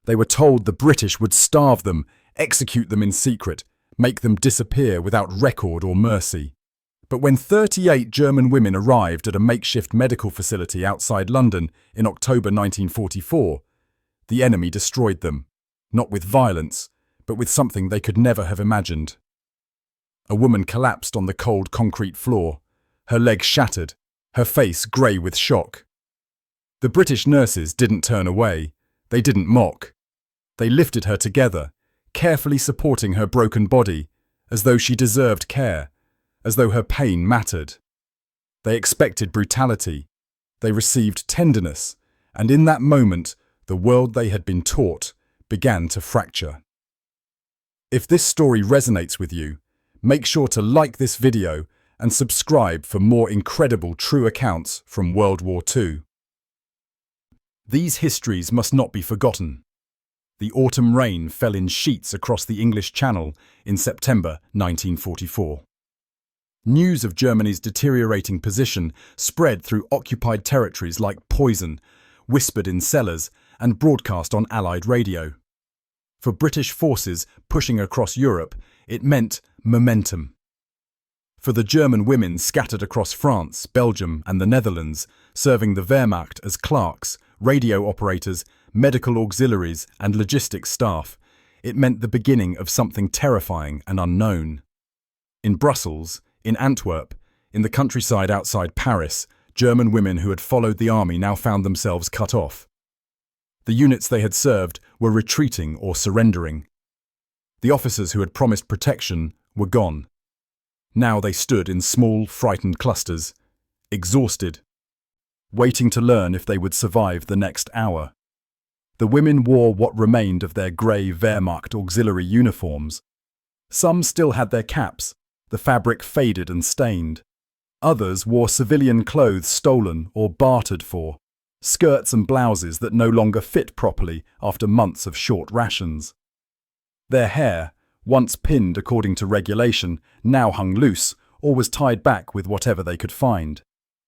They were told the British would starve them, execute them in secret, make them disappear without record or mercy. But when 38 German women arrived at a makeshift medical facility outside London in October 1944, the enemy destroyed them, not with violence, but with something they could never have imagined. A woman collapsed on the cold concrete floor, her leg shattered, her face grey with shock. The British nurses didn't turn away, they didn't mock. They lifted her together, carefully supporting her broken body, as though she deserved care, as though her pain mattered. They expected brutality, they received tenderness, and in that moment, the world they had been taught began to fracture. If this story resonates with you, make sure to like this video and subscribe for more incredible true accounts from World War II. These histories must not be forgotten. The autumn rain fell in sheets across the English Channel in September 1944. News of Germany's deteriorating position spread through occupied territories like poison, whispered in cellars and broadcast on Allied radio. For British forces pushing across Europe, it meant momentum. For the German women scattered across France, Belgium and the Netherlands, serving the Wehrmacht as clerks, radio operators, medical auxiliaries and logistics staff, it meant the beginning of something terrifying and unknown. In Brussels, in Antwerp, in the countryside outside Paris, German women who had followed the army now found themselves cut off. The units they had served were retreating or surrendering. The officers who had promised protection were gone. Now they stood in small, frightened clusters, exhausted, waiting to learn if they would survive the next hour. The women wore what remained of their grey Wehrmacht auxiliary uniforms. Some still had their caps, the fabric faded and stained. Others wore civilian clothes stolen or bartered for, skirts and blouses that no longer fit properly after months of short rations. Their hair, once pinned according to regulation, now hung loose or was tied back with whatever they could find.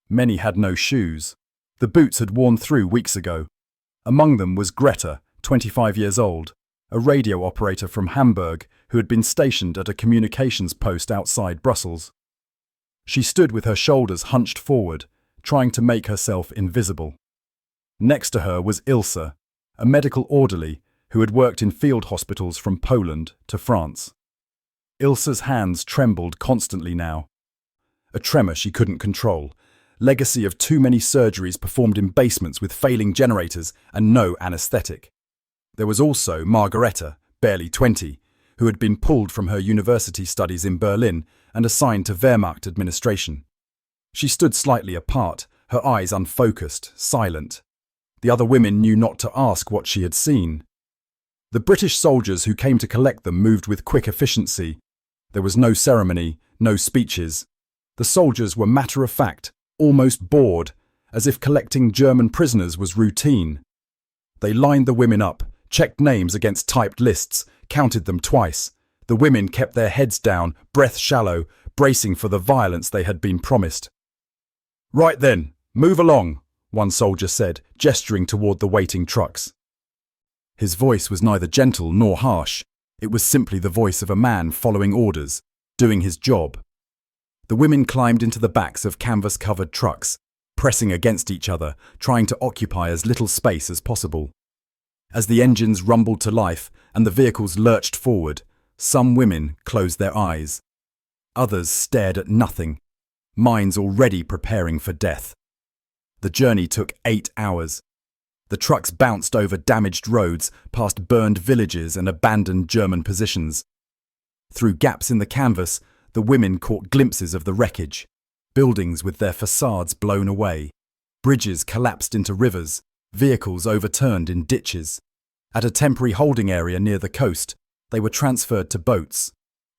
Many had no shoes. The boots had worn through weeks ago. Among them was Greta, 25 years old, a radio operator from Hamburg who had been stationed at a communications post outside Brussels. She stood with her shoulders hunched forward, trying to make herself invisible. Next to her was Ilse, a medical orderly who had worked in field hospitals from Poland to France. Ilse's hands trembled constantly now. A tremor she couldn't control, legacy of too many surgeries performed in basements with failing generators and no anaesthetic. There was also Margareta, barely 20, who had been pulled from her university studies in Berlin and assigned to Wehrmacht administration. She stood slightly apart, her eyes unfocused, silent. The other women knew not to ask what she had seen. The British soldiers who came to collect them moved with quick efficiency. There was no ceremony, no speeches. The soldiers were matter-of-fact, almost bored, as if collecting German prisoners was routine. They lined the women up, checked names against typed lists, counted them twice. The women kept their heads down, breath shallow, bracing for the violence they had been promised. "Right then, move along," one soldier said, gesturing toward the waiting trucks. His voice was neither gentle nor harsh. It was simply the voice of a man following orders, doing his job. The women climbed into the backs of canvas-covered trucks, pressing against each other, trying to occupy as little space as possible. As the engines rumbled to life and the vehicles lurched forward, some women closed their eyes. Others stared at nothing, minds already preparing for death. The journey took 8 hours. The trucks bounced over damaged roads, past burned villages and abandoned German positions. Through gaps in the canvas, the women caught glimpses of the wreckage. Buildings with their facades blown away. Bridges collapsed into rivers. Vehicles overturned in ditches. At a temporary holding area near the coast, they were transferred to boats.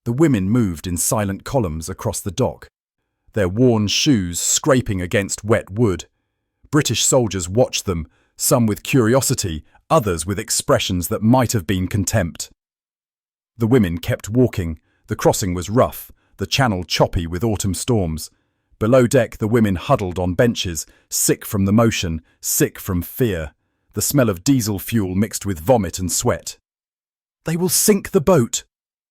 The women moved in silent columns across the dock, their worn shoes scraping against wet wood. British soldiers watched them, some with curiosity, others with expressions that might have been contempt. The women kept walking. The crossing was rough, the channel choppy with autumn storms. Below deck, the women huddled on benches, sick from the motion, sick from fear. the smell of diesel fuel mixed with vomit and sweat. "They will sink the boat,"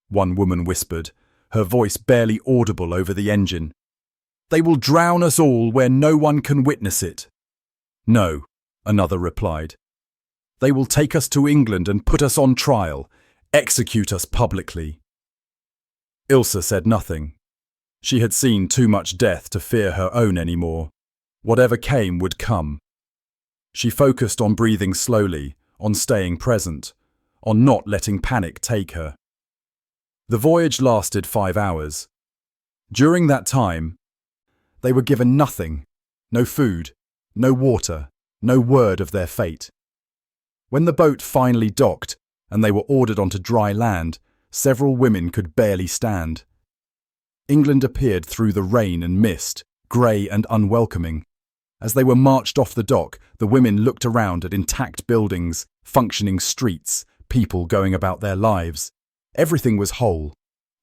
one woman whispered, her voice barely audible over the engine. "They will drown us all where no one can witness it." "No," another replied. "They will take us to England and put us on trial, execute us publicly." Ilse said nothing. She had seen too much death to fear her own anymore. Whatever came would come. She focused on breathing slowly, on staying present, on not letting panic take her. The voyage lasted 5 hours. During that time, they were given nothing, no food, no water, no word of their fate. When the boat finally docked and they were ordered onto dry land, several women could barely stand. England appeared through the rain and mist, grey and unwelcoming. As they were marched off the dock, the women looked around at intact buildings, functioning streets, people going about their lives. Everything was whole.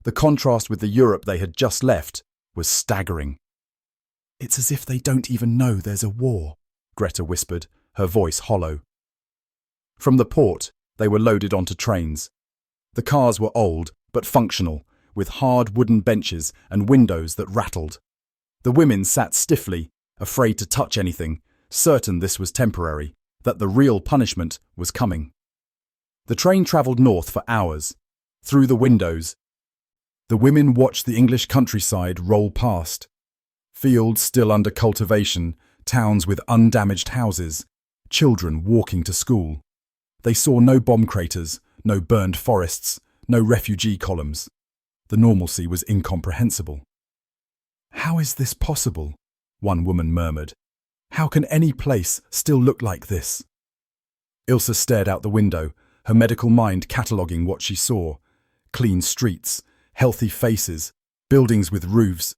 The contrast with the Europe they had just left was staggering. "It's as if they don't even know there's a war," Greta whispered, her voice hollow. From the port, they were loaded onto trains. The cars were old, but functional, with hard wooden benches and windows that rattled. The women sat stiffly, afraid to touch anything, certain this was temporary, that the real punishment was coming. The train travelled north for hours. Through the windows, the women watched the English countryside roll past. Fields still under cultivation, towns with undamaged houses, children walking to school. They saw no bomb craters, no burned forests, no refugee columns. The normalcy was incomprehensible. "How is this possible?" one woman murmured. "How can any place still look like this?" Ilse stared out the window, her medical mind cataloguing what she saw. Clean streets, healthy faces, buildings with roofs.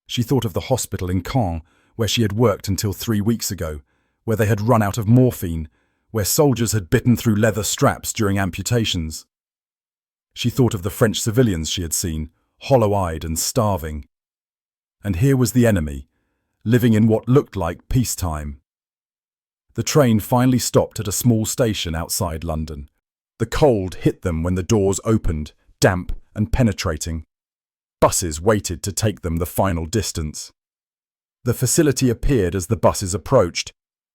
She thought of the hospital in Caen, where she had worked until 3 weeks ago, where they had run out of morphine, where soldiers had bitten through leather straps during amputations. She thought of the French civilians she had seen, hollow-eyed and starving. And here was the enemy, living in what looked like peacetime. The train finally stopped at a small station outside London. The cold hit them when the doors opened, damp and penetrating. Buses waited to take them the final distance. The facility appeared as the buses approached.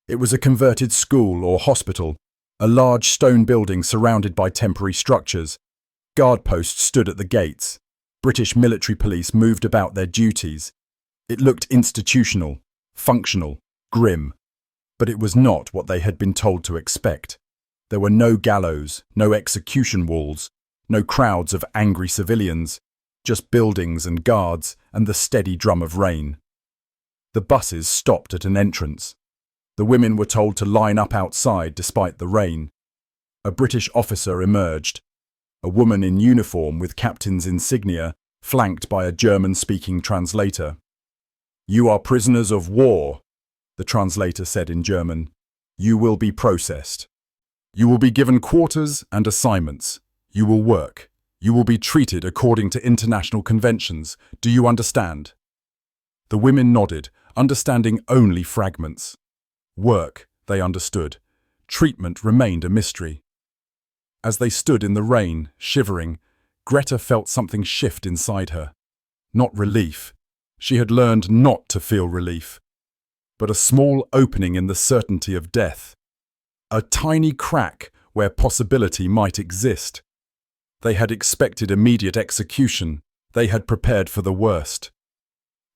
It was a converted school or hospital, a large stone building surrounded by temporary structures. Guard posts stood at the gates. British military police moved about their duties. It looked institutional, functional, grim, but it was not what they had been told to expect. There were no gallows, no execution walls, no crowds of angry civilians, just buildings and guards and the steady drum of rain. The buses stopped at an entrance. The women were told to line up outside despite the rain. A British officer emerged, a woman in uniform with captain's insignia, flanked by a German-speaking translator. "You are prisoners of war," the translator said in German. "You will be processed. You will be given quarters and assignments. You will work. You will be treated according to international conventions. Do you understand?" The women nodded, understanding only fragments. Work, they understood. Treatment remained a mystery. As they stood in the rain, shivering, Greta felt something shift inside her. Not relief. She had learned not to feel relief, but a small opening in the certainty of death. A tiny crack where possibility might exist. They had expected immediate execution. They had prepared for the worst.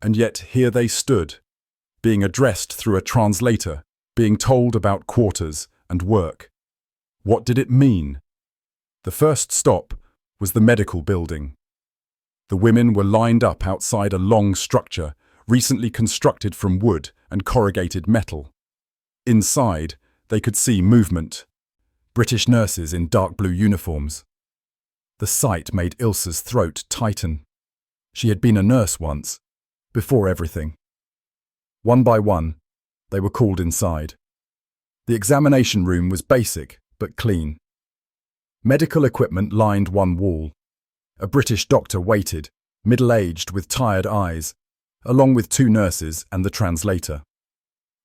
And yet here they stood, being addressed through a translator, being told about quarters and work. What did it mean? The first stop was the medical building. The women were lined up outside a long structure, recently constructed from wood and corrugated metal. Inside, they could see movement. British nurses in dark blue uniforms. The sight made Ilse's throat tighten. She had been a nurse once, before everything. One by one, they were called inside. The examination room was basic, but clean. Medical equipment lined one wall. A British doctor waited, middle-aged with tired eyes, along with 2 nurses and the translator.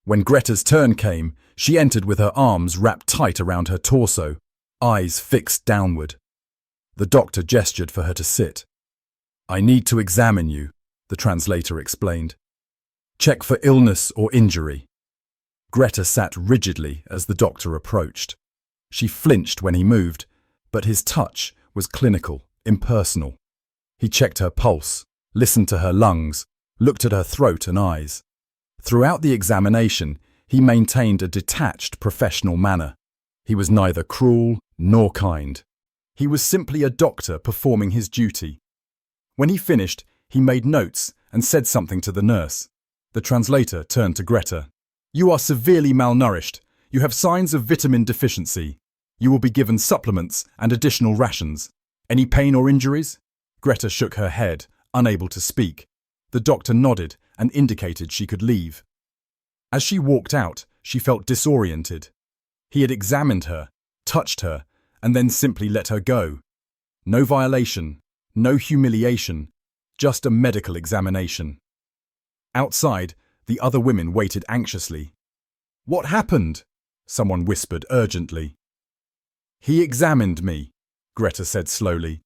When Greta's turn came, she entered with her arms wrapped tight around her torso, eyes fixed downward. The doctor gestured for her to sit. "I need to examine you," the translator explained. "Check for illness or injury." Greta sat rigidly as the doctor approached. She flinched when he moved, but his touch was clinical, impersonal. He checked her pulse, listened to her lungs, looked at her throat and eyes. Throughout the examination, he maintained a detached, professional manner. He was neither cruel nor kind. He was simply a doctor performing his duty. When he finished, he made notes and said something to the nurse. The translator turned to Greta. "You are severely malnourished. You have signs of vitamin deficiency. You will be given supplements and additional rations. Any pain or injuries?" Greta shook her head, unable to speak. The doctor nodded and indicated she could leave. As she walked out, she felt disoriented. He had examined her, touched her, and then simply let her go. No violation, no humiliation, just a medical examination. Outside, the other women waited anxiously. "What happened?" someone whispered urgently. "He examined me," Greta said slowly.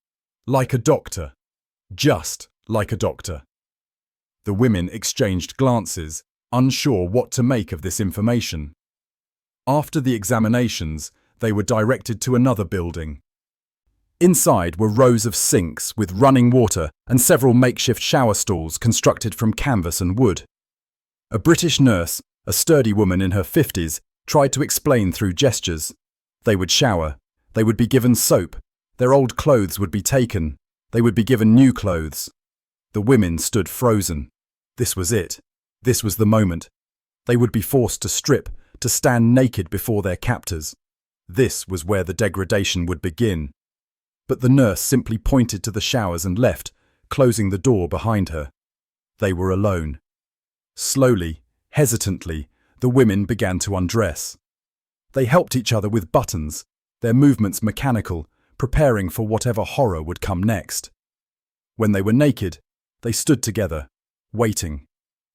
"Like a doctor. Just like a doctor." The women exchanged glances, unsure what to make of this information. After the examinations, they were directed to another building. Inside were rows of sinks with running water and several makeshift shower stalls constructed from canvas and wood. A British nurse, a sturdy woman in her 50s, tried to explain through gestures. They would shower. They would be given soap. Their old clothes would be taken. They would be given new clothes. The women stood frozen. This was it. This was the moment. They would be forced to strip, to stand naked before their captors. This was where the degradation would begin. But the nurse simply pointed to the showers and left, closing the door behind her. They were alone. Slowly, hesitantly, the women began to undress. They helped each other with buttons, their movements mechanical, preparing for whatever horror would come next. When they were naked, they stood together, waiting.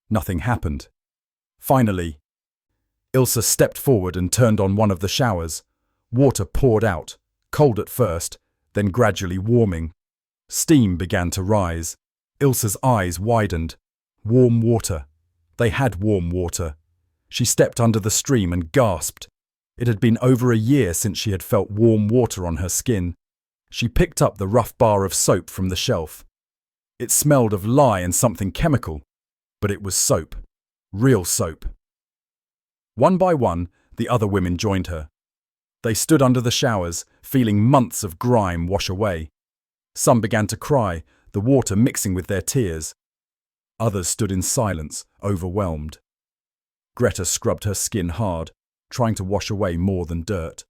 Nothing happened. Finally, Ilse stepped forward and turned on one of the showers. Water poured out, cold at first, then gradually warming. Steam began to rise. Ilse's eyes widened. Warm water. They had warm water. She stepped under the stream and gasped. It had been over a year since she had felt warm water on her skin. She picked up the rough bar of soap from the shelf. It smelled of lye and something chemical, but it was soap. Real soap. One by one, the other women joined her. They stood under the showers, feeling months of grime wash away. Some began to cry, the water mixing with their tears. Others stood in silence, overwhelmed. Greta scrubbed her skin hard, trying to wash away more than dirt.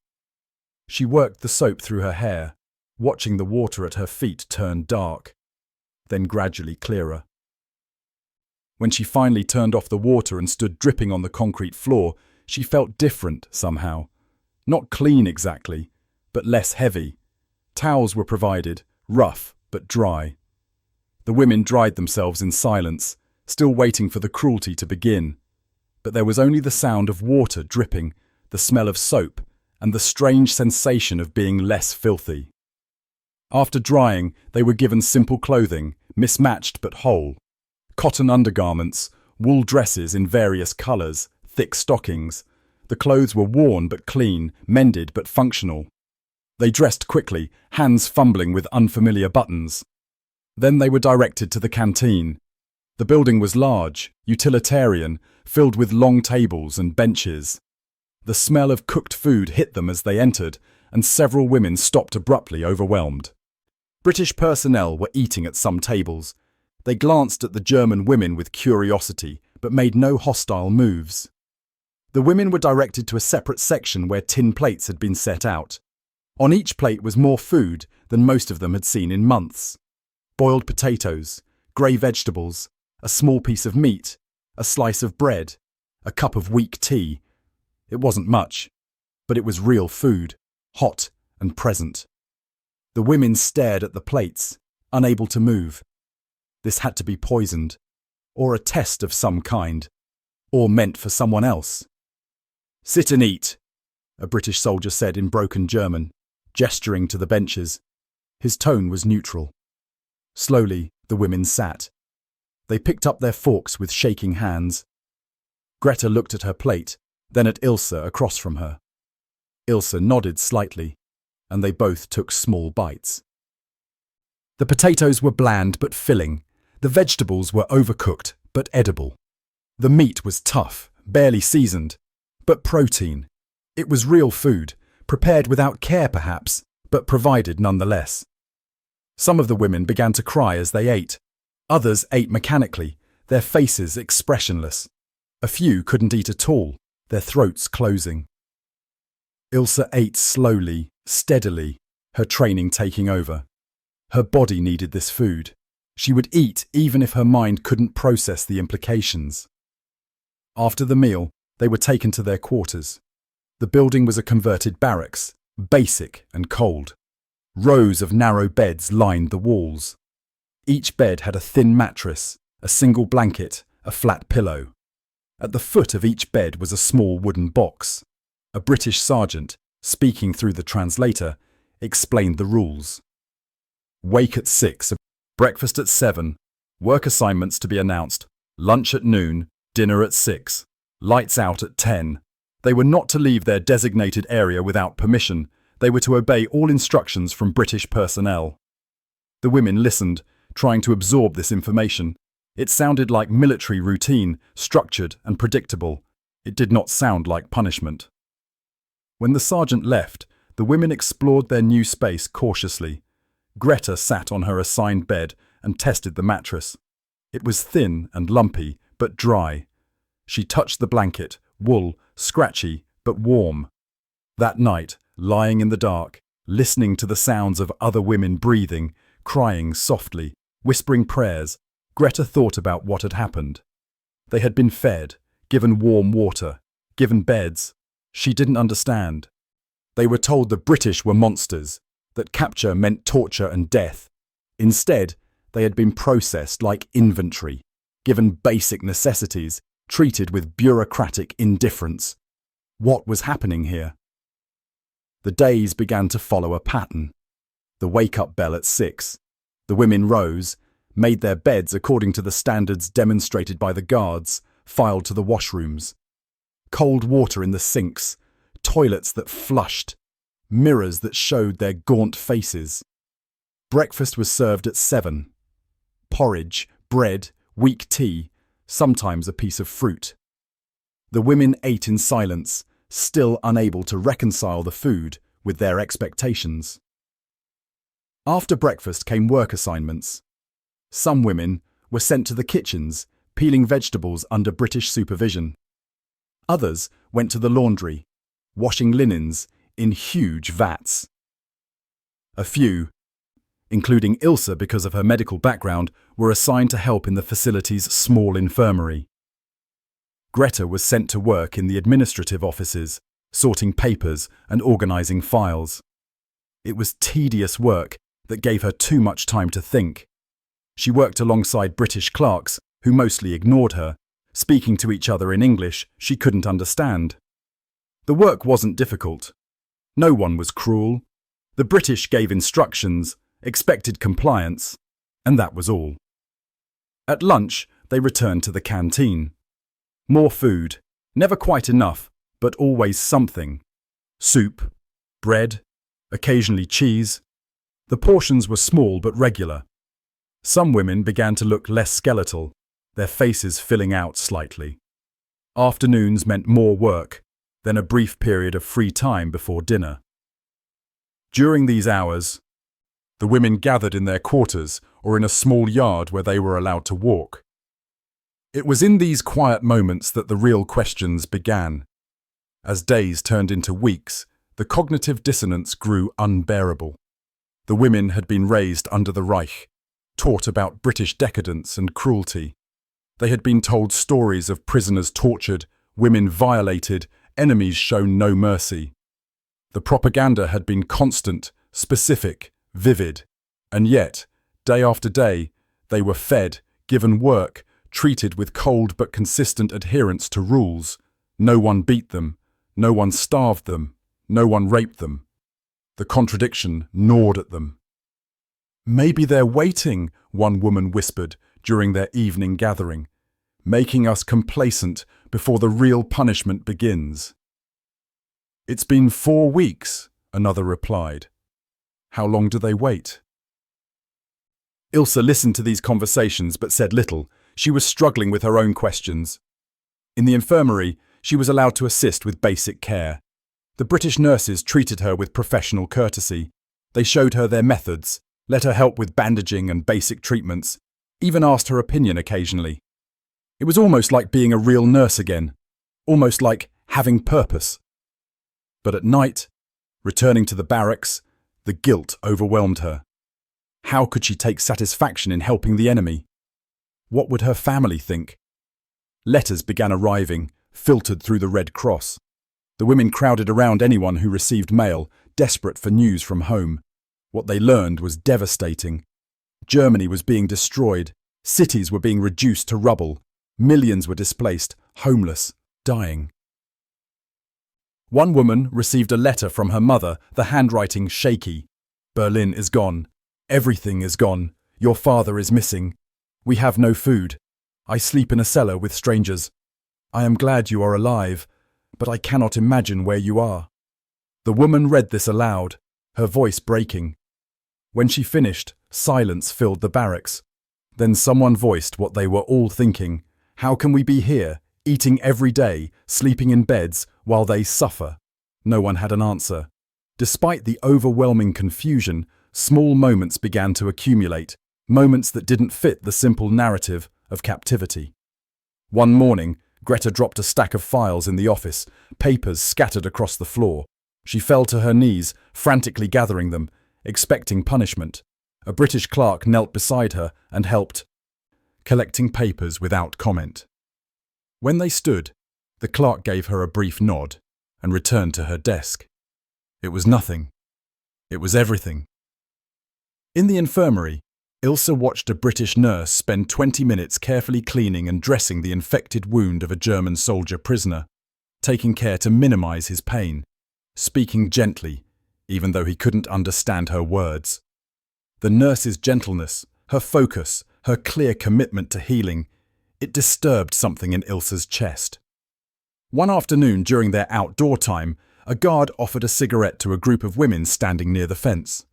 She worked the soap through her hair, watching the water at her feet turn dark, then gradually clearer. When she finally turned off the water and stood dripping on the concrete floor, she felt different somehow. Not clean exactly, but less heavy. Towels were provided, rough but dry. The women dried themselves in silence, still waiting for the cruelty to begin. But there was only the sound of water dripping, the smell of soap, and the strange sensation of being less filthy. After drying, they were given simple clothing, mismatched but whole. Cotton undergarments, wool dresses in various colours, thick stockings. The clothes were worn but clean, mended but functional. They dressed quickly, hands fumbling with unfamiliar buttons. Then they were directed to the canteen. The building was large, utilitarian, filled with long tables and benches. The smell of cooked food hit them as they entered, and several women stopped abruptly, overwhelmed. British personnel were eating at some tables. They glanced at the German women with curiosity, but made no hostile moves. The women were directed to a separate section where tin plates had been set out. On each plate was more food than most of them had seen in months. Boiled potatoes, grey vegetables, a small piece of meat, a slice of bread, a cup of weak tea. It wasn't much, but it was real food, hot and present. The women stared at the plates, unable to move. This had to be poisoned, or a test of some kind. or meant for someone else. "Sit and eat," a British soldier said in broken German, gesturing to the benches. His tone was neutral. Slowly, the women sat. They picked up their forks with shaking hands. Greta looked at her plate, then at Ilse across from her. Ilse nodded slightly, and they both took small bites. The potatoes were bland but filling. The vegetables were overcooked but edible. The meat was tough, barely seasoned, but protein. It was real food, prepared without care perhaps, but provided nonetheless. Some of the women began to cry as they ate. Others ate mechanically, their faces expressionless. A few couldn't eat at all, their throats closing. Ilse ate slowly, steadily, her training taking over. Her body needed this food. She would eat even if her mind couldn't process the implications. After the meal, they were taken to their quarters. The building was a converted barracks, basic and cold. Rows of narrow beds lined the walls. Each bed had a thin mattress, a single blanket, a flat pillow. At the foot of each bed was a small wooden box. A British sergeant, speaking through the translator, explained the rules. Wake at 6, breakfast at 7, work assignments to be announced, lunch at noon, dinner at 6, lights out at 10. They were not to leave their designated area without permission. They were to obey all instructions from British personnel. The women listened, trying to absorb this information. It sounded like military routine, structured and predictable. It did not sound like punishment. When the sergeant left, the women explored their new space cautiously. Greta sat on her assigned bed and tested the mattress. It was thin and lumpy, but dry. She touched the blanket, wool, scratchy, but warm. That night, lying in the dark, listening to the sounds of other women breathing, crying softly, whispering prayers, Greta thought about what had happened. They had been fed, given warm water, given beds. She didn't understand. They were told the British were monsters, that capture meant torture and death. Instead, they had been processed like inventory, given basic necessities, treated with bureaucratic indifference. What was happening here? The days began to follow a pattern. The wake-up bell at 6. The women rose, made their beds according to the standards demonstrated by the guards, filed to the washrooms. Cold water in the sinks, toilets that flushed, mirrors that showed their gaunt faces. Breakfast was served at 7. Porridge, bread, weak tea, sometimes a piece of fruit. The women ate in silence, still unable to reconcile the food with their expectations. After breakfast came work assignments. Some women were sent to the kitchens, peeling vegetables under British supervision. Others went to the laundry, washing linens in huge vats. A few, including Ilse because of her medical background, were assigned to help in the facility's small infirmary. Greta was sent to work in the administrative offices, sorting papers and organizing files. It was tedious work that gave her too much time to think. She worked alongside British clerks who mostly ignored her, speaking to each other in English she couldn't understand. The work wasn't difficult. No one was cruel. The British gave instructions, expected compliance, and that was all. At lunch, they returned to the canteen. More food, never quite enough, but always something. Soup, bread, occasionally cheese. The portions were small but regular. Some women began to look less skeletal, their faces filling out slightly. Afternoons meant more work, then a brief period of free time before dinner. During these hours, the women gathered in their quarters or in a small yard where they were allowed to walk. It was in these quiet moments that the real questions began. As days turned into weeks, the cognitive dissonance grew unbearable. The women had been raised under the Reich, taught about British decadence and cruelty. They had been told stories of prisoners tortured, women violated, enemies shown no mercy. The propaganda had been constant, specific, vivid, and yet, day after day, they were fed, given work, treated with cold but consistent adherence to rules. No one beat them, no one starved them, no one raped them. The contradiction gnawed at them. "Maybe they're waiting," one woman whispered during their evening gathering, "making us complacent before the real punishment begins." "It's been 4 weeks," another replied. "How long do they wait?" Ilse listened to these conversations but said little. She was struggling with her own questions. In the infirmary, she was allowed to assist with basic care. The British nurses treated her with professional courtesy. They showed her their methods, let her help with bandaging and basic treatments, even asked her opinion occasionally. It was almost like being a real nurse again, almost like having purpose. But at night, returning to the barracks, the guilt overwhelmed her. How could she take satisfaction in helping the enemy? What would her family think? Letters began arriving, filtered through the Red Cross. The women crowded around anyone who received mail, desperate for news from home. What they learned was devastating. Germany was being destroyed. Cities were being reduced to rubble. Millions were displaced, homeless, dying. One woman received a letter from her mother, the handwriting shaky. "Berlin is gone. Everything is gone. Your father is missing. We have no food. I sleep in a cellar with strangers. I am glad you are alive, but I cannot imagine where you are." The woman read this aloud, her voice breaking. When she finished, silence filled the barracks. Then someone voiced what they were all thinking. How can we be here, eating every day, sleeping in beds, while they suffer? No one had an answer. Despite the overwhelming confusion, small moments began to accumulate, moments that didn't fit the simple narrative of captivity. One morning, Greta dropped a stack of files in the office, papers scattered across the floor. She fell to her knees, frantically gathering them, expecting punishment. A British clerk knelt beside her and helped, collecting papers without comment. When they stood, the clerk gave her a brief nod and returned to her desk. It was nothing. It was everything. In the infirmary, Ilse watched a British nurse spend 20 minutes carefully cleaning and dressing the infected wound of a German soldier prisoner, taking care to minimize his pain, speaking gently, even though he couldn't understand her words. The nurse's gentleness, her focus, her clear commitment to healing, it disturbed something in Ilse's chest. One afternoon during their outdoor time, a guard offered a cigarette to a group of women standing near the fence.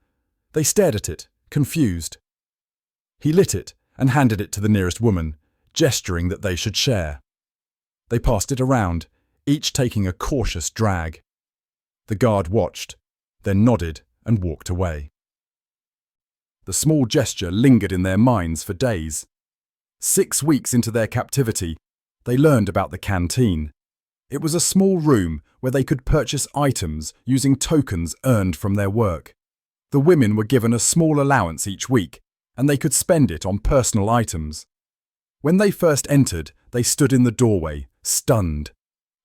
They stared at it, confused. He lit it and handed it to the nearest woman, gesturing that they should share. They passed it around, each taking a cautious drag. The guard watched, then nodded and walked away. The small gesture lingered in their minds for days. 6 weeks into their captivity, they learned about the canteen. It was a small room where they could purchase items using tokens earned from their work. The women were given a small allowance each week, and they could spend it on personal items. When they first entered, they stood in the doorway, stunned.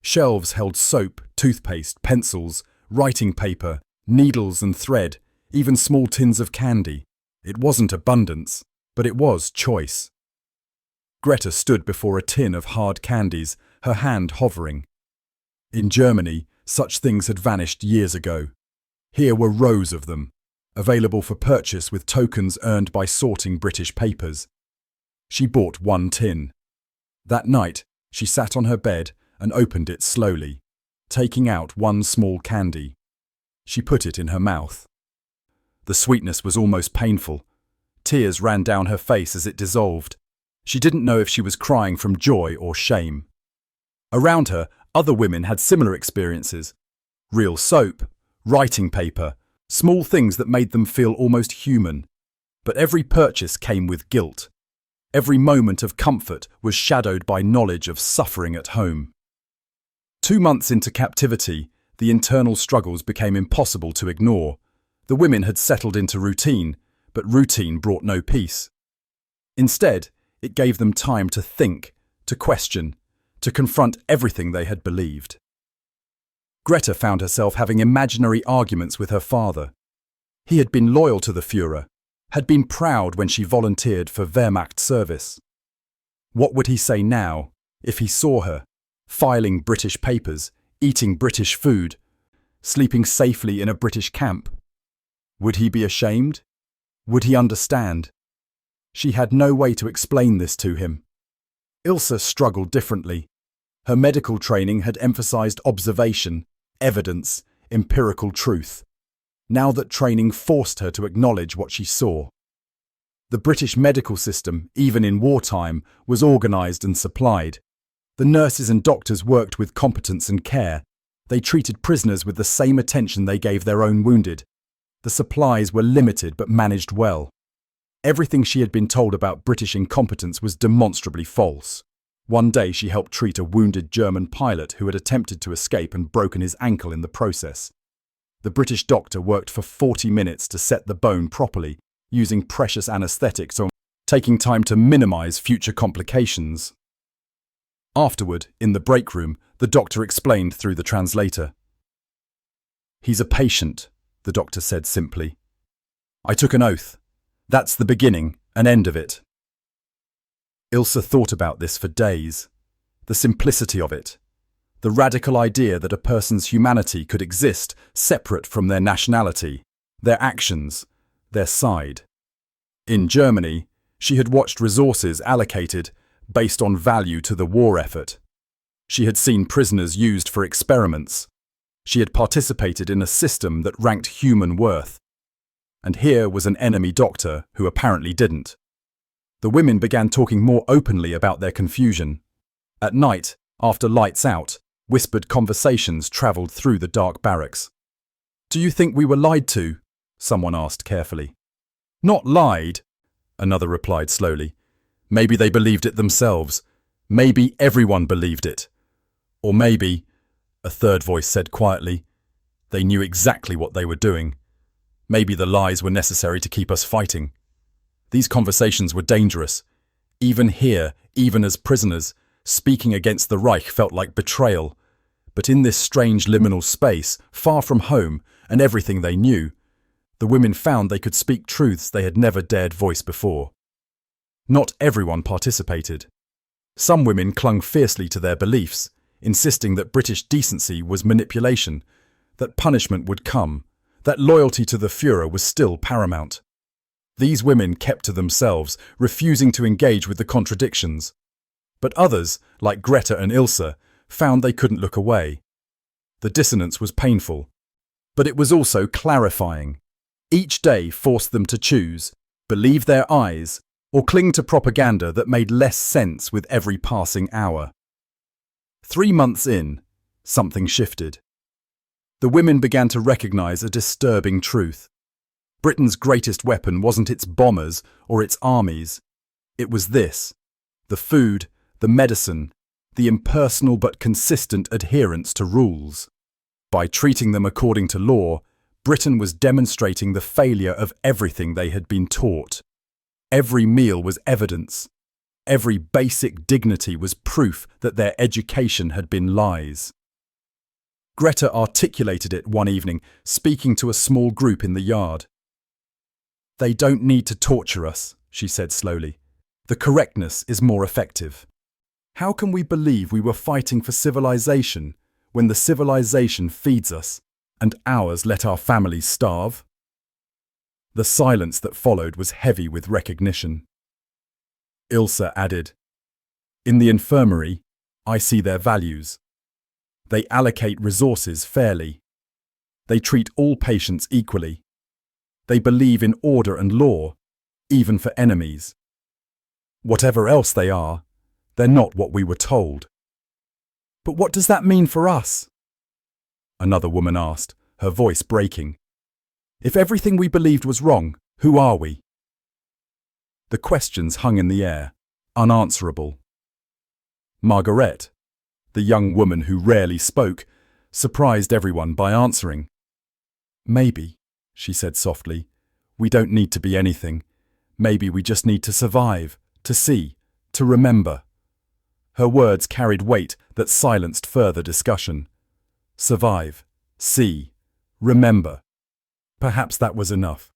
Shelves held soap, toothpaste, pencils, writing paper, needles and thread, even small tins of candy. It wasn't abundance, but it was choice. Greta stood before a tin of hard candies, her hand hovering. In Germany, such things had vanished years ago. Here were rows of them, available for purchase with tokens earned by sorting British papers. She bought 1 tin. That night, she sat on her bed and opened it slowly, taking out 1 small candy. She put it in her mouth. The sweetness was almost painful. Tears ran down her face as it dissolved. She didn't know if she was crying from joy or shame. Around her, other women had similar experiences. Real soap, writing paper, small things that made them feel almost human. But every purchase came with guilt. Every moment of comfort was shadowed by knowledge of suffering at home. 2 months into captivity, the internal struggles became impossible to ignore. The women had settled into routine, but routine brought no peace. Instead, it gave them time to think, to question, to confront everything they had believed. Greta found herself having imaginary arguments with her father. He had been loyal to the Führer, had been proud when she volunteered for Wehrmacht service. What would he say now if he saw her, filing British papers, eating British food, sleeping safely in a British camp? Would he be ashamed? Would he understand? She had no way to explain this to him. Ilse struggled differently. Her medical training had emphasized observation, evidence, empirical truth. Now that training forced her to acknowledge what she saw. The British medical system, even in wartime, was organized and supplied. The nurses and doctors worked with competence and care. They treated prisoners with the same attention they gave their own wounded. The supplies were limited but managed well. Everything she had been told about British incompetence was demonstrably false. One day she helped treat a wounded German pilot who had attempted to escape and broken his ankle in the process. The British doctor worked for 40 minutes to set the bone properly, using precious anesthetics or taking time to minimize future complications. Afterward, in the break room, the doctor explained through the translator. "He's a patient," the doctor said simply. "I took an oath. That's the beginning and end of it." Ilse thought about this for days. The simplicity of it. The radical idea that a person's humanity could exist separate from their nationality, their actions, their side. In Germany, she had watched resources allocated based on value to the war effort. She had seen prisoners used for experiments. She had participated in a system that ranked human worth. And here was an enemy doctor who apparently didn't. The women began talking more openly about their confusion. At night, after lights out, whispered conversations travelled through the dark barracks. "Do you think we were lied to?" someone asked carefully. "Not lied," another replied slowly. "Maybe they believed it themselves. Maybe everyone believed it. Or maybe," a third voice said quietly, "they knew exactly what they were doing. Maybe the lies were necessary to keep us fighting." These conversations were dangerous. Even here, even as prisoners, speaking against the Reich felt like betrayal. But in this strange liminal space, far from home and everything they knew, the women found they could speak truths they had never dared voice before. Not everyone participated. Some women clung fiercely to their beliefs, insisting that British decency was manipulation, that punishment would come, that loyalty to the Führer was still paramount. These women kept to themselves, refusing to engage with the contradictions. But others, like Greta and Ilse, found they couldn't look away. The dissonance was painful, but it was also clarifying. Each day forced them to choose, believe their eyes, or cling to propaganda that made less sense with every passing hour. 3 months in, something shifted. The women began to recognize a disturbing truth. Britain's greatest weapon wasn't its bombers or its armies. It was this: the food, the medicine, the impersonal but consistent adherence to rules. By treating them according to law, Britain was demonstrating the failure of everything they had been taught. Every meal was evidence. Every basic dignity was proof that their education had been lies. Greta articulated it one evening, speaking to a small group in the yard. "They don't need to torture us," she said slowly. "The correctness is more effective. How can we believe we were fighting for civilization when the civilization feeds us and ours let our families starve?" The silence that followed was heavy with recognition. Ilse added, "In the infirmary, I see their values. They allocate resources fairly. They treat all patients equally. They believe in order and law, even for enemies. Whatever else they are, they're not what we were told." "But what does that mean for us?" another woman asked, her voice breaking. "If everything we believed was wrong, who are we?" The questions hung in the air, unanswerable. Margaret, the young woman who rarely spoke, surprised everyone by answering. "Maybe," she said softly, "we don't need to be anything. Maybe we just need to survive, to see, to remember." Her words carried weight that silenced further discussion. Survive, see, remember. Perhaps that was enough.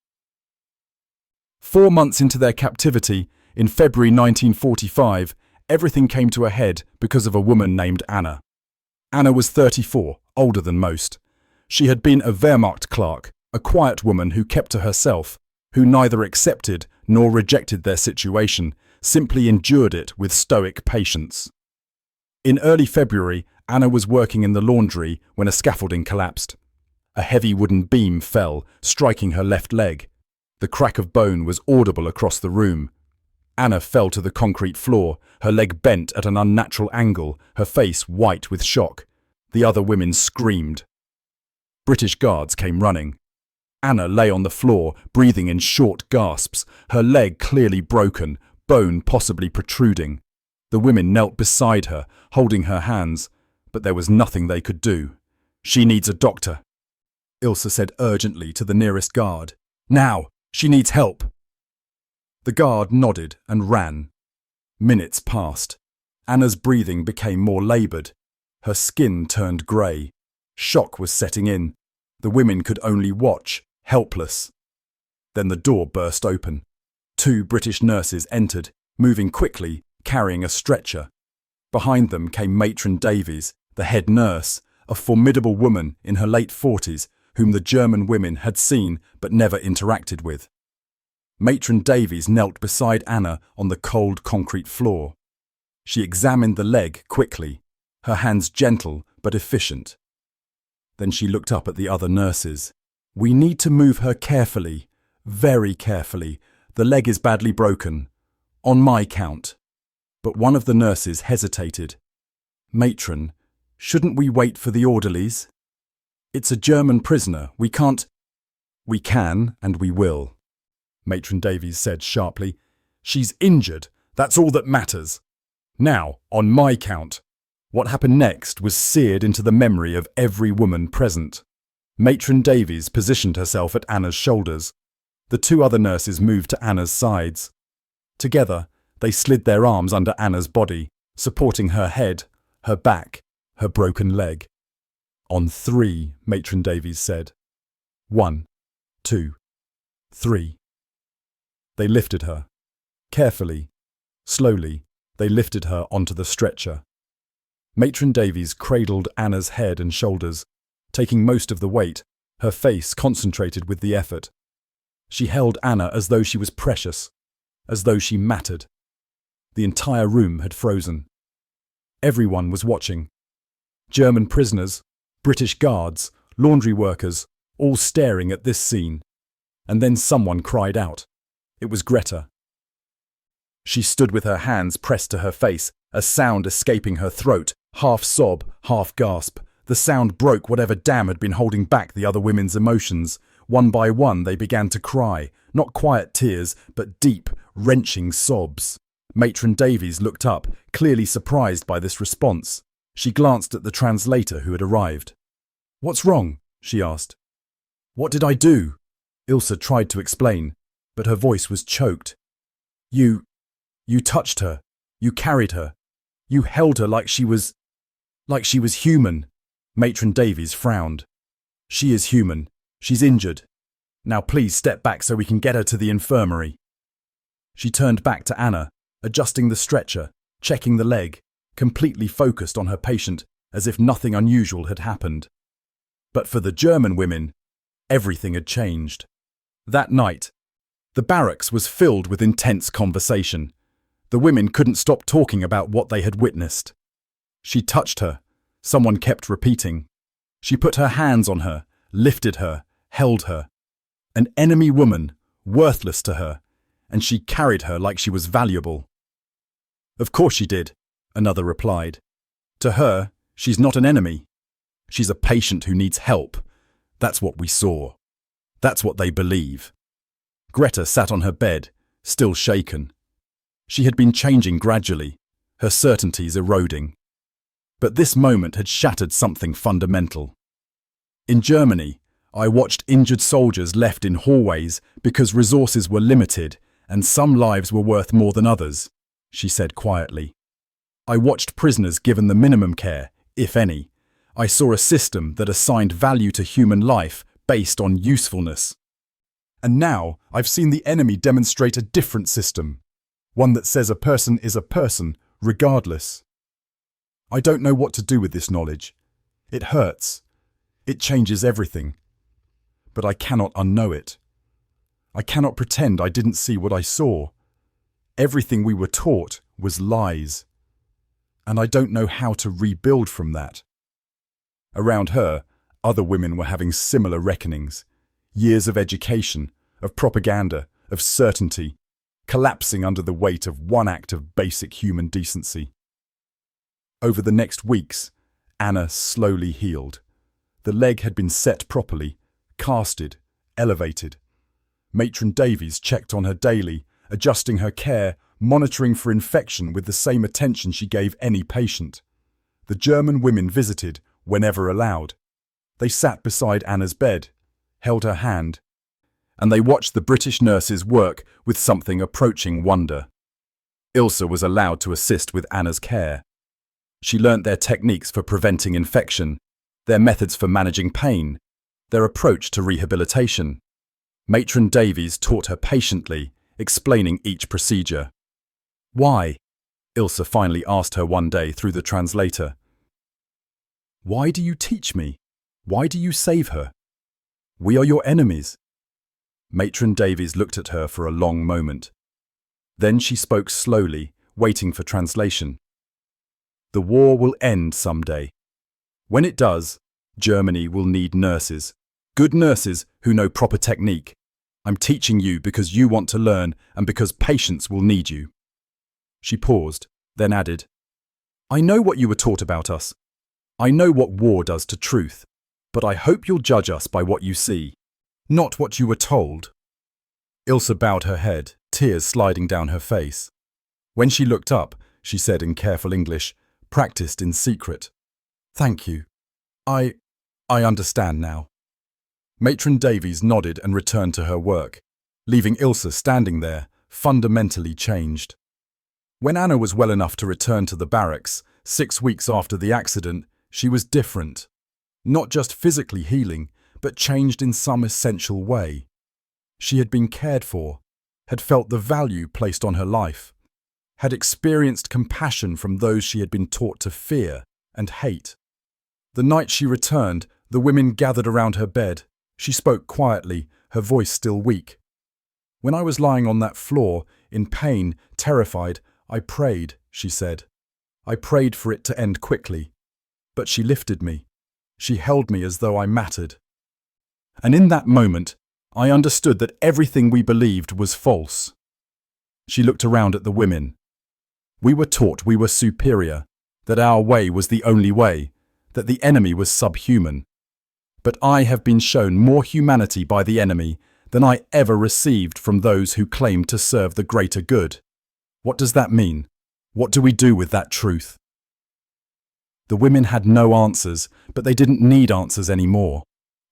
4 months into their captivity, in February 1945, Everything came to a head because of a woman named Anna. Anna was 34, older than most. She had been a Wehrmacht clerk, a quiet woman who kept to herself, who neither accepted nor rejected their situation, simply endured it with stoic patience. In early February, Anna was working in the laundry when a scaffolding collapsed. A heavy wooden beam fell, striking her left leg. The crack of bone was audible across the room. Anna fell to the concrete floor, her leg bent at an unnatural angle, her face white with shock. The other women screamed. British guards came running. Anna lay on the floor, breathing in short gasps, her leg clearly broken, bone possibly protruding. The women knelt beside her, holding her hands, but there was nothing they could do. "She needs a doctor," Ilse said urgently to the nearest guard. "Now! She needs help!" The guard nodded and ran. Minutes passed. Anna's breathing became more laboured. Her skin turned grey. Shock was setting in. The women could only watch, helpless. Then the door burst open. 2 British nurses entered, moving quickly, carrying a stretcher. Behind them came Matron Davies, the head nurse, a formidable woman in her late 40s, whom the German women had seen but never interacted with. Matron Davies knelt beside Anna on the cold concrete floor. She examined the leg quickly, her hands gentle but efficient. Then she looked up at the other nurses. "We need to move her carefully, very carefully. The leg is badly broken. On my count." But one of the nurses hesitated. "Matron, shouldn't we wait for the orderlies? It's a German prisoner. We can't—" "We can and we will," Matron Davies said sharply. "She's injured. That's all that matters. Now, on my count." What happened next was seared into the memory of every woman present. Matron Davies positioned herself at Anna's shoulders. The 2 other nurses moved to Anna's sides. Together, they slid their arms under Anna's body, supporting her head, her back, her broken leg. "On 3, Matron Davies said. 1, 2, 3. They lifted her. Carefully, slowly, they lifted her onto the stretcher. Matron Davies cradled Anna's head and shoulders, taking most of the weight, her face concentrated with the effort. She held Anna as though she was precious, as though she mattered. The entire room had frozen. Everyone was watching. German prisoners, British guards, laundry workers, all staring at this scene. And then someone cried out. It was Greta. She stood with her hands pressed to her face, a sound escaping her throat, half sob, half gasp. The sound broke whatever dam had been holding back the other women's emotions. One by one they began to cry, not quiet tears, but deep, wrenching sobs. Matron Davies looked up, clearly surprised by this response. She glanced at the translator who had arrived. "What's wrong?" she asked. "What did I do?" Ilse tried to explain, but her voice was choked. You touched her. You carried her. You held her like she was human." Matron Davies frowned. "She is human. She's injured. Now please step back so we can get her to the infirmary." She turned back to Anna, adjusting the stretcher, checking the leg, completely focused on her patient, as if nothing unusual had happened. But for the German women, everything had changed. That night, the barracks was filled with intense conversation. The women couldn't stop talking about what they had witnessed. "She touched her," someone kept repeating. "She put her hands on her, lifted her, held her. An enemy woman, worthless to her, and she carried her like she was valuable." "Of course she did," another replied. "To her, she's not an enemy. She's a patient who needs help. That's what we saw. That's what they believe." Greta sat on her bed, still shaken. She had been changing gradually, her certainties eroding. But this moment had shattered something fundamental. "In Germany, I watched injured soldiers left in hallways because resources were limited and some lives were worth more than others," she said quietly. "I watched prisoners given the minimum care, if any. I saw a system that assigned value to human life based on usefulness. And now I've seen the enemy demonstrate a different system, one that says a person is a person regardless. I don't know what to do with this knowledge. It hurts. It changes everything. But I cannot unknow it. I cannot pretend I didn't see what I saw. Everything we were taught was lies. And I don't know how to rebuild from that. Around her, other women were having similar reckonings. Years of education, of propaganda, of certainty, collapsing under the weight of one act of basic human decency. Over the next weeks, Anna slowly healed. The leg had been set properly, casted, elevated. Matron Davies checked on her daily, adjusting her care, monitoring for infection with the same attention she gave any patient. The German women visited whenever allowed. They sat beside Anna's bed, held her hand, and they watched the British nurses work with something approaching wonder. Ilse was allowed to assist with Anna's care. She learnt their techniques for preventing infection, their methods for managing pain, their approach to rehabilitation. Matron Davies taught her patiently, explaining each procedure. "Why?" Ilse finally asked her one day through the translator. "Why do you teach me? Why do you save her? We are your enemies." Matron Davies looked at her for a long moment. Then she spoke slowly, waiting for translation. "The war will end someday. When it does, Germany will need nurses. Good nurses who know proper technique. I'm teaching you because you want to learn and because patients will need you." She paused, then added, "I know what you were taught about us. I know what war does to truth, but I hope you'll judge us by what you see, not what you were told." Ilse bowed her head, tears sliding down her face. When she looked up, she said in careful English, practiced in secret, "Thank you. I understand now." Matron Davies nodded and returned to her work, leaving Ilse standing there, fundamentally changed. When Anna was well enough to return to the barracks, 6 weeks after the accident, she was different. Not just physically healing, but changed in some essential way. She had been cared for, had felt the value placed on her life, had experienced compassion from those she had been taught to fear and hate. The night she returned, the women gathered around her bed. She spoke quietly, her voice still weak. "When I was lying on that floor, in pain, terrified, I prayed," she said. "I prayed for it to end quickly. But she lifted me. She held me as though I mattered. And in that moment, I understood that everything we believed was false." She looked around at the women. We were taught we were superior, that our way was the only way, that the enemy was subhuman. But I have been shown more humanity by the enemy than I ever received from those who claimed to serve the greater good. What does that mean? What do we do with that truth? The women had no answers, but they didn't need answers anymore.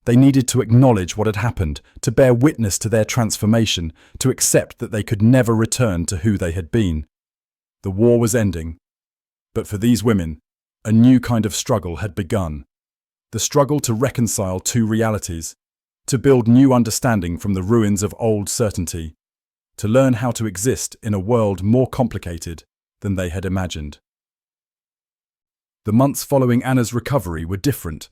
They needed to acknowledge what had happened, to bear witness to their transformation, to accept that they could never return to who they had been. The war was ending. But for these women, a new kind of struggle had begun. The struggle to reconcile two realities, to build new understanding from the ruins of old certainty, to learn how to exist in a world more complicated than they had imagined. The months following Anna's recovery were different.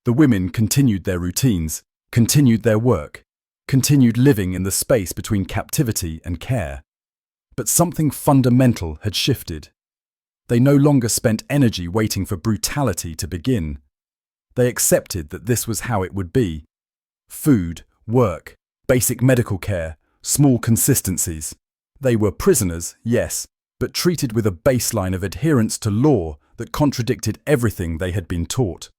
The women continued their routines, continued their work, continued living in the space between captivity and care. But something fundamental had shifted. They no longer spent energy waiting for brutality to begin. They accepted that this was how it would be. Food, work, basic medical care, small consistencies. They were prisoners, yes, but treated with a baseline of adherence to law that contradicted everything they had been taught.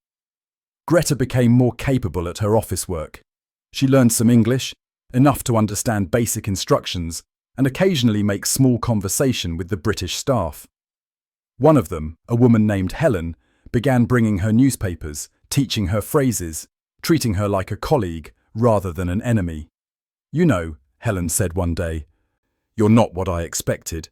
Greta became more capable at her office work. She learned some English, enough to understand basic instructions, and occasionally make small conversation with the British staff. One of them, a woman named Helen, began bringing her newspapers, teaching her phrases, treating her like a colleague rather than an enemy. "You know," Helen said one day, "you're not what I expected.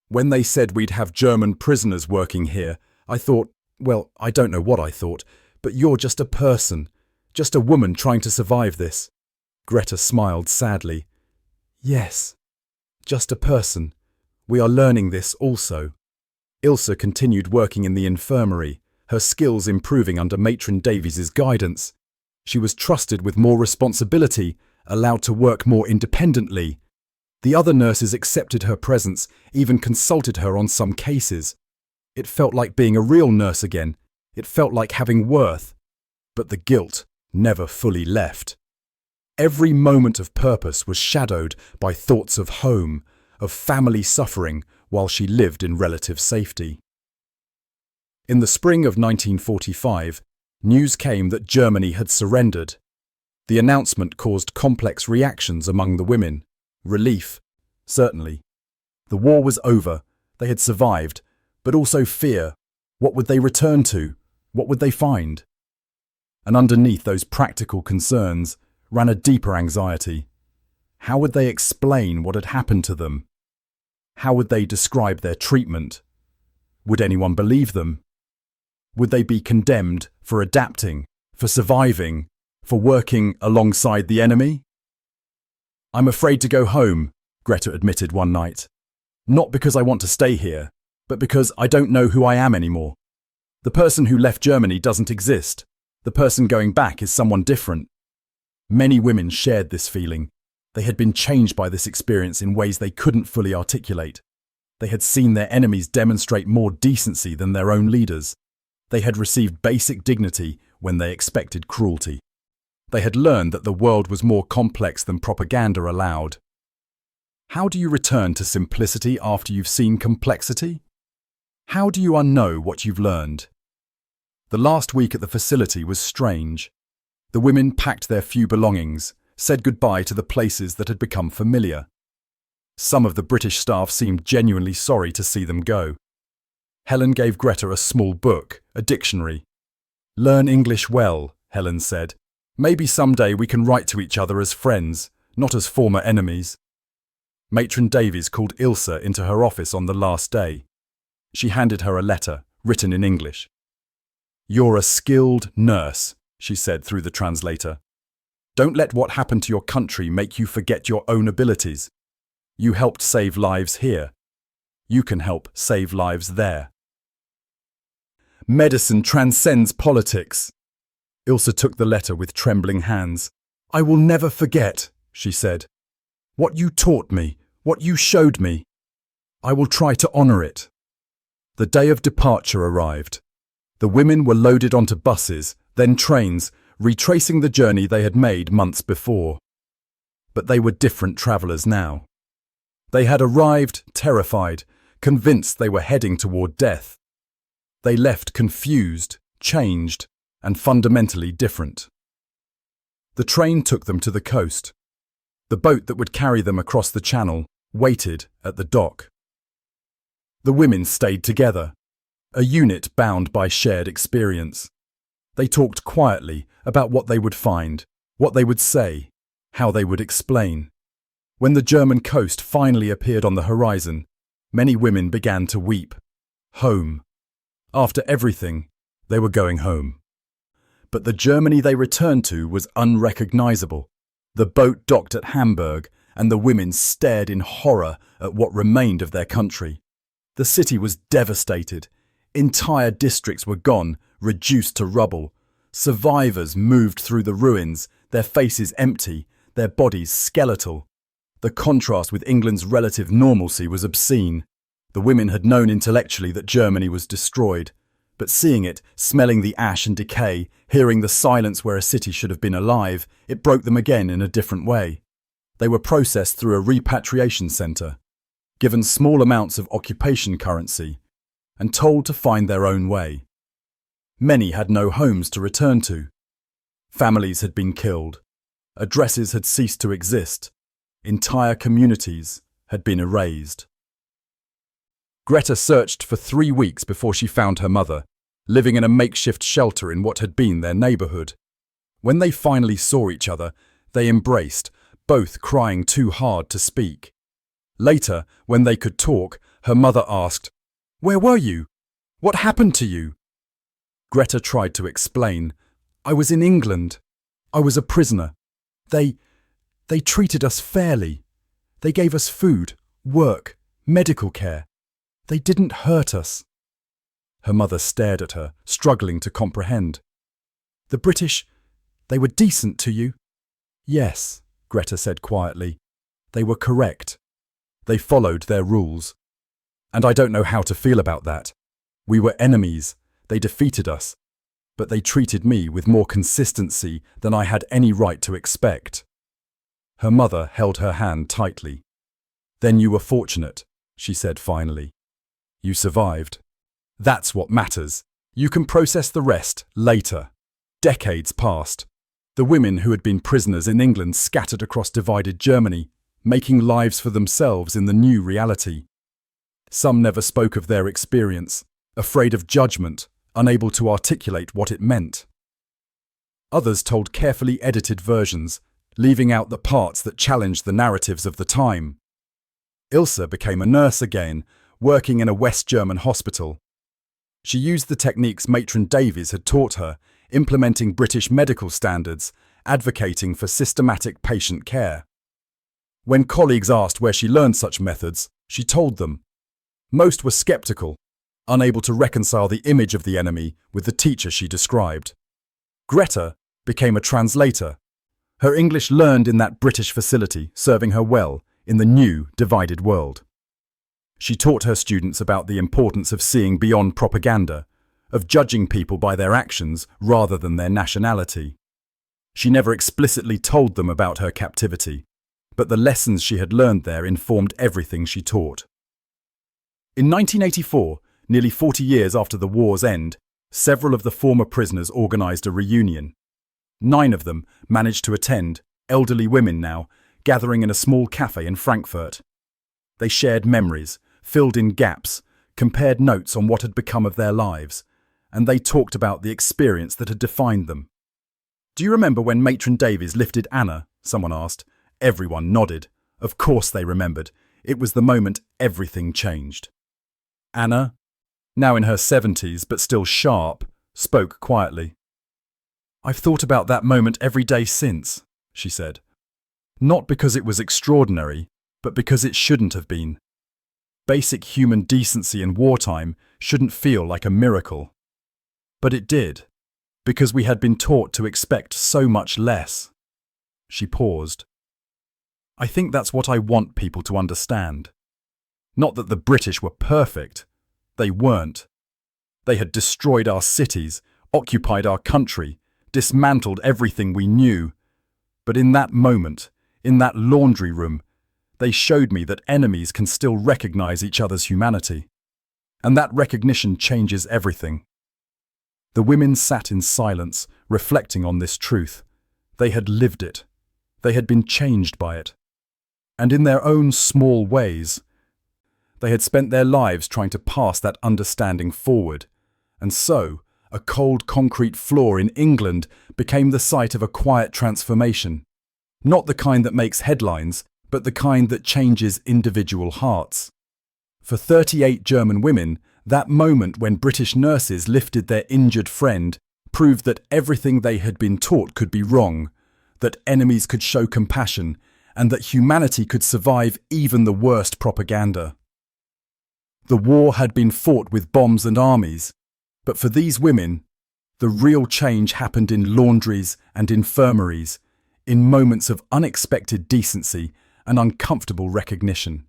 When they said we'd have German prisoners working here, I thought, well, I don't know what I thought, but you're just a person, just a woman trying to survive this." Greta smiled sadly. "Yes, just a person. We are learning this also." Ilse continued working in the infirmary, her skills improving under Matron Davies's guidance. She was trusted with more responsibility, allowed to work more independently. The other nurses accepted her presence, even consulted her on some cases. It felt like being a real nurse again. It felt like having worth. But the guilt never fully left. Every moment of purpose was shadowed by thoughts of home, of family suffering, while she lived in relative safety. In the spring of 1945, news came that Germany had surrendered. The announcement caused complex reactions among the women. Relief, certainly. The war was over, they had survived, but also fear. What would they return to? What would they find? And underneath those practical concerns ran a deeper anxiety. How would they explain what had happened to them? How would they describe their treatment? Would anyone believe them? Would they be condemned for adapting, for surviving, for working alongside the enemy? "I'm afraid to go home," Greta admitted one night. "Not because I want to stay here, but because I don't know who I am anymore. The person who left Germany doesn't exist. The person going back is someone different." Many women shared this feeling. They had been changed by this experience in ways they couldn't fully articulate. They had seen their enemies demonstrate more decency than their own leaders. They had received basic dignity when they expected cruelty. They had learned that the world was more complex than propaganda allowed. How do you return to simplicity after you've seen complexity? How do you unknow what you've learned? The last week at the facility was strange. The women packed their few belongings, said goodbye to the places that had become familiar. Some of the British staff seemed genuinely sorry to see them go. Helen gave Greta a small book, a dictionary. "Learn English well," Helen said. "Maybe someday we can write to each other as friends, not as former enemies." Matron Davies called Ilse into her office on the last day. She handed her a letter, written in English. "You're a skilled nurse," she said through the translator. "Don't let what happened to your country make you forget your own abilities. You helped save lives here. You can help save lives there." Medicine transcends politics. Ilse took the letter with trembling hands. "I will never forget," she said. "What you taught me, what you showed me. I will try to honour it." The day of departure arrived. The women were loaded onto buses, then trains, retracing the journey they had made months before. But they were different travellers now. They had arrived terrified, convinced they were heading toward death. They left confused, changed, and fundamentally different. The train took them to the coast. The boat that would carry them across the channel waited at the dock. The women stayed together, a unit bound by shared experience. They talked quietly about what they would find, what they would say, how they would explain. When the German coast finally appeared on the horizon, many women began to weep. Home. After everything, they were going home. But the Germany they returned to was unrecognizable. The boat docked at Hamburg, and the women stared in horror at what remained of their country. The city was devastated. Entire districts were gone, reduced to rubble. Survivors moved through the ruins, their faces empty, their bodies skeletal. The contrast with England's relative normalcy was obscene. The women had known intellectually that Germany was destroyed, but seeing it, smelling the ash and decay, hearing the silence where a city should have been alive, it broke them again in a different way. They were processed through a repatriation centre, given small amounts of occupation currency, and told to find their own way. Many had no homes to return to. Families had been killed. Addresses had ceased to exist. Entire communities had been erased. Greta searched for 3 weeks before she found her mother, living in a makeshift shelter in what had been their neighbourhood. When they finally saw each other, they embraced, both crying too hard to speak. Later, when they could talk, her mother asked, "Where were you? What happened to you?" Greta tried to explain. "I was in England. I was a prisoner. They treated us fairly. They gave us food, work, medical care. They didn't hurt us." Her mother stared at her, struggling to comprehend. The British, they were decent to you? Yes, Greta said quietly. They were correct. They followed their rules. And I don't know how to feel about that. We were enemies. They defeated us. But they treated me with more consistency than I had any right to expect. Her mother held her hand tightly. Then you were fortunate, she said finally. You survived. That's what matters. You can process the rest later. Decades passed. The women who had been prisoners in England scattered across divided Germany, making lives for themselves in the new reality. Some never spoke of their experience, afraid of judgment, unable to articulate what it meant. Others told carefully edited versions, leaving out the parts that challenged the narratives of the time. Ilse became a nurse again, working in a West German hospital. She used the techniques Matron Davies had taught her, implementing British medical standards, advocating for systematic patient care. When colleagues asked where she learned such methods, she told them. Most were skeptical, unable to reconcile the image of the enemy with the teacher she described. Greta became a translator. Her English learned in that British facility, serving her well in the new, divided world. She taught her students about the importance of seeing beyond propaganda, of judging people by their actions rather than their nationality. She never explicitly told them about her captivity, but the lessons she had learned there informed everything she taught. In 1984, nearly 40 years after the war's end, several of the former prisoners organized a reunion. 9 of them managed to attend, elderly women now, gathering in a small cafe in Frankfurt. They shared memories, filled in gaps, compared notes on what had become of their lives, and they talked about the experience that had defined them. Do you remember when Matron Davies lifted Anna? Someone asked. Everyone nodded. Of course they remembered. It was the moment everything changed. Anna, now in her 70s but still sharp, spoke quietly. I've thought about that moment every day since, she said. Not because it was extraordinary, but because it shouldn't have been. Basic human decency in wartime shouldn't feel like a miracle. But it did, because we had been taught to expect so much less. She paused. I think that's what I want people to understand. Not that the British were perfect. They weren't. They had destroyed our cities, occupied our country, dismantled everything we knew. But in that moment, in that laundry room, they showed me that enemies can still recognize each other's humanity. And that recognition changes everything. The women sat in silence, reflecting on this truth. They had lived it. They had been changed by it. And in their own small ways, they had spent their lives trying to pass that understanding forward. And so, a cold concrete floor in England became the site of a quiet transformation. Not the kind that makes headlines, but the kind that changes individual hearts. For 38 German women, that moment when British nurses lifted their injured friend proved that everything they had been taught could be wrong, that enemies could show compassion, and that humanity could survive even the worst propaganda. The war had been fought with bombs and armies, but for these women, the real change happened in laundries and infirmaries, in moments of unexpected decency and uncomfortable recognition.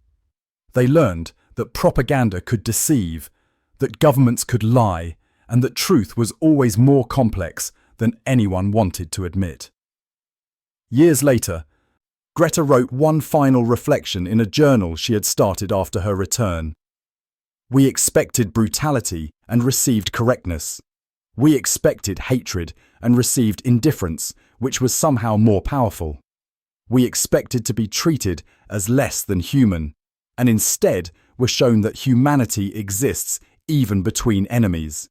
They learned that propaganda could deceive, that governments could lie, and that truth was always more complex than anyone wanted to admit. Years later, Greta wrote one final reflection in a journal she had started after her return. We expected brutality and received correctness. We expected hatred and received indifference, which was somehow more powerful. We expected to be treated as less than human, and instead were shown that humanity exists even between enemies.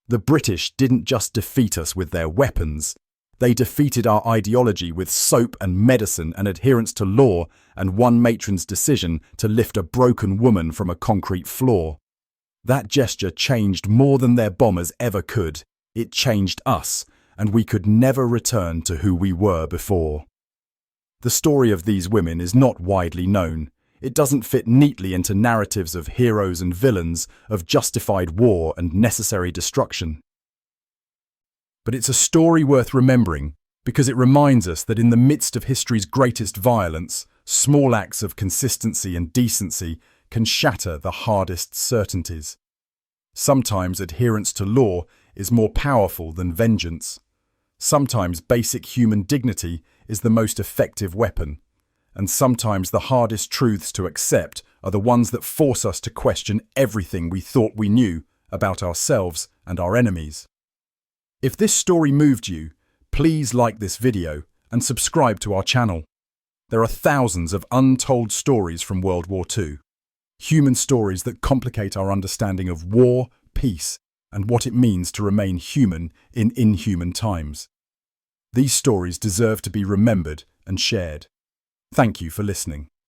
The British didn't just defeat us with their weapons. They defeated our ideology with soap and medicine and adherence to law and one matron's decision to lift a broken woman from a concrete floor. That gesture changed more than their bombers ever could. It changed us, and we could never return to who we were before. The story of these women is not widely known. It doesn't fit neatly into narratives of heroes and villains, of justified war and necessary destruction. But it's a story worth remembering because it reminds us that in the midst of history's greatest violence, small acts of consistency and decency can shatter the hardest certainties. Sometimes adherence to law is more powerful than vengeance. Sometimes basic human dignity is the most effective weapon. And sometimes the hardest truths to accept are the ones that force us to question everything we thought we knew about ourselves and our enemies. If this story moved you, please like this video and subscribe to our channel. There are thousands of untold stories from World War II. Human stories that complicate our understanding of war, peace, and what it means to remain human in inhuman times. These stories deserve to be remembered and shared. Thank you for listening.